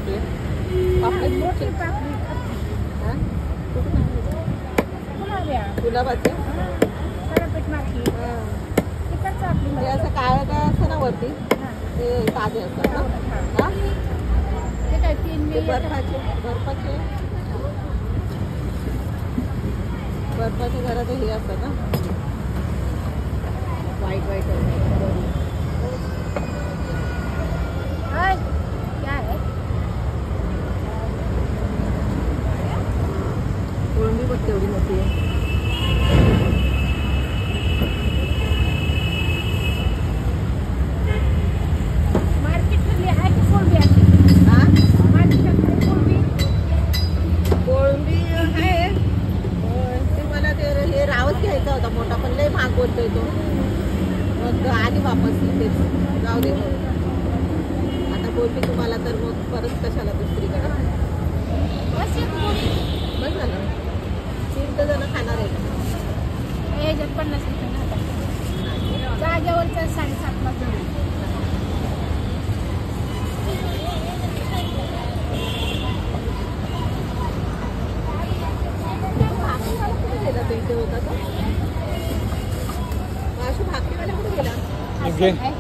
आपले पापलेट मोठे हां कुठून आणले गुलाबाचे हे असं काळं काय असतं ना वरती ते ताजे असतात ना हां ते बर्फाचे जरा ते हे असतात ना वाईट कोळंबी बघ तेवढी मोठी आहे घ्यायचा होता मोठा पण लय महाग बोलतोय तो मग आणि वापस इथेच जाऊ दे आता बोलते तुम्हाला तर मग परत कशाला दुसरीकडे बस झालं 3 जण खाणार आहे 50 जागेवरचा 7.5 लाख इथे होता तो भाकरीवाला कुठे गेला